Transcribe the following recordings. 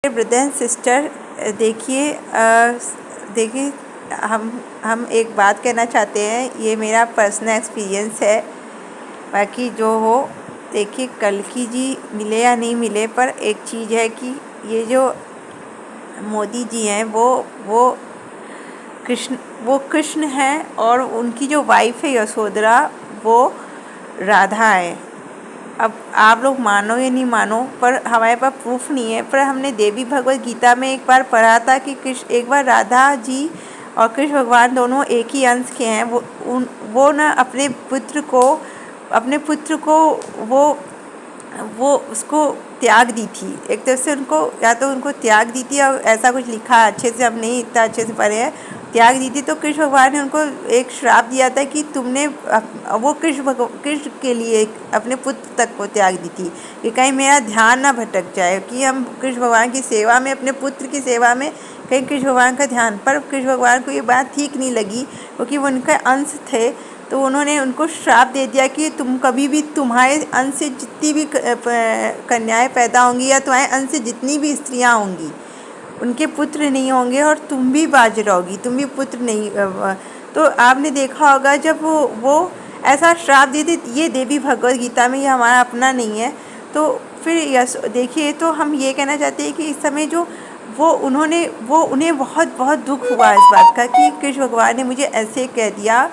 Brother and sister, देखिए देखिए हम एक बात कहना चाहते हैं। ये मेरा पर्सनल एक्सपीरियंस है। बाकी जो हो, देखिए कल्कि जी मिले या नहीं मिले, पर एक चीज़ है कि ये जो मोदी जी हैं वो कृष्ण हैं, और उनकी जो वाइफ है यशोधरा, वो राधा है। अब आप लोग मानो या नहीं मानो, पर हमारे पास प्रूफ नहीं है, पर हमने देवी भगवत गीता में एक बार पढ़ा था कि कृष्ण एक बार राधा जी और कृष्ण भगवान दोनों एक ही अंश के हैं। वो ना अपने पुत्र को वो उसको त्याग दी थी। एक तरह से उनको, या तो उनको त्याग दी थी, और ऐसा कुछ लिखा अच्छे से, हम नहीं इतना अच्छे से पढ़े हैं, त्याग दी थी। तो कृष्ण भगवान ने उनको एक श्राप दिया था कि तुमने वो कृष्ण के लिए अपने पुत्र तक को त्याग दी थी कि कहीं मेरा ध्यान ना भटक जाए, कि हम कृष्ण भगवान की सेवा में, अपने पुत्र की सेवा में कहीं कृष्ण भगवान का ध्यान। पर कृष्ण भगवान को ये बात ठीक नहीं लगी, क्योंकि वो उनका अंश थे। तो उन्होंने उनको श्राप दे दिया कि तुम कभी भी, तुम्हारे अंश से जितनी भी कन्याएं पैदा होंगी, या तुम्हारे अंश से जितनी भी स्त्रियां होंगी, उनके पुत्र नहीं होंगे, और तुम भी बाज रहोगी, तुम भी पुत्र नहीं। तो आपने देखा होगा जब वो ऐसा श्राप देते, ये देवी भगवत गीता में, ये हमारा अपना नहीं है। तो फिर देखिए, तो हम ये कहना चाहते हैं कि इस समय जो उन्हें बहुत बहुत दुख हुआ इस बात का कि कृष्ण भगवान ने मुझे ऐसे कह दिया।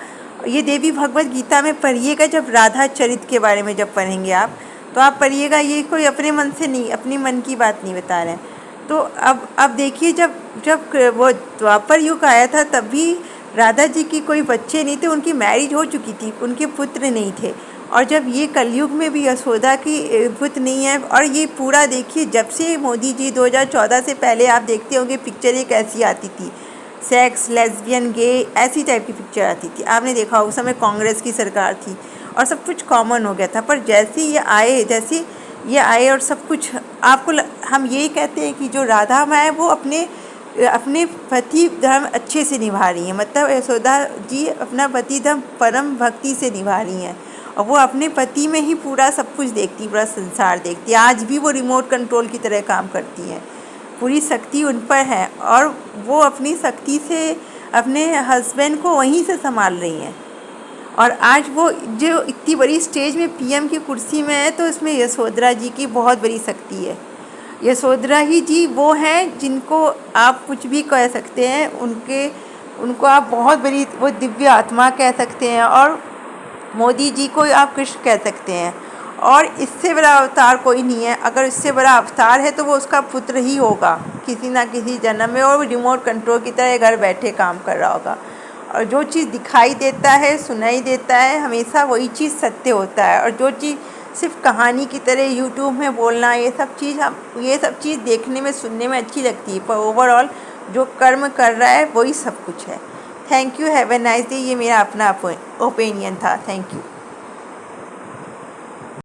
ये देवी भगवत गीता में पढ़िएगा, जब राधा चरित्र के बारे में जब पढ़ेंगे आप, तो आप पढ़िएगा। ये कोई अपने मन से नहीं, अपनी मन की बात नहीं बता रहे हैं। तो अब देखिए, जब वो द्वापर युग आया था, तब भी राधा जी की कोई बच्चे नहीं थे, उनकी मैरिज हो चुकी थी, उनके पुत्र नहीं थे। और जब ये कलयुग में भी यशोदा की पुत्र नहीं है। और ये पूरा देखिए, जब से मोदी जी 2014 से पहले आप देखते होंगे पिक्चर एक ऐसी आती थी, सेक्स, लेस्बियन, गे, ऐसी टाइप की पिक्चर आती थी। आपने देखा उस समय कांग्रेस की सरकार थी और सब कुछ कॉमन हो गया था। पर जैसे ये आए और सब कुछ हम यही कहते हैं कि जो राधा माँ है वो अपने पति धर्म अच्छे से निभा रही हैं। मतलब यशोदा जी अपना पति धर्म परम भक्ति से निभा रही हैं, और वो अपने पति में ही पूरा सब कुछ देखती, पूरा संसार देखती। आज भी वो रिमोट कंट्रोल की तरह काम करती हैं, पूरी शक्ति उन पर है, और वो अपनी शक्ति से अपने हस्बैंड को वहीं से संभाल रही हैं। और आज वो जो इतनी बड़ी स्टेज में पीएम की कुर्सी में है, तो इसमें यशोधरा जी की बहुत बड़ी शक्ति है। यशोधरा ही जी वो हैं जिनको आप कुछ भी कह सकते हैं, उनको आप बहुत बड़ी वो दिव्य आत्मा कह सकते हैं, और मोदी जी को आप कृष्ण कह सकते हैं। और इससे बड़ा अवतार कोई नहीं है। अगर इससे बड़ा अवतार है तो वो उसका पुत्र ही होगा किसी ना किसी जन्म में, और रिमोट कंट्रोल की तरह घर बैठे काम कर रहा होगा। और जो चीज़ दिखाई देता है, सुनाई देता है, हमेशा वही चीज़ सत्य होता है। और जो चीज़ सिर्फ कहानी की तरह यूट्यूब में बोलना, ये सब चीज़ देखने में, सुनने में अच्छी लगती है, पर ओवरऑल जो कर्म कर रहा है वही सब कुछ है। Thank you, have a nice day. ये मेरा अपना ओपिनियन था। Thank you.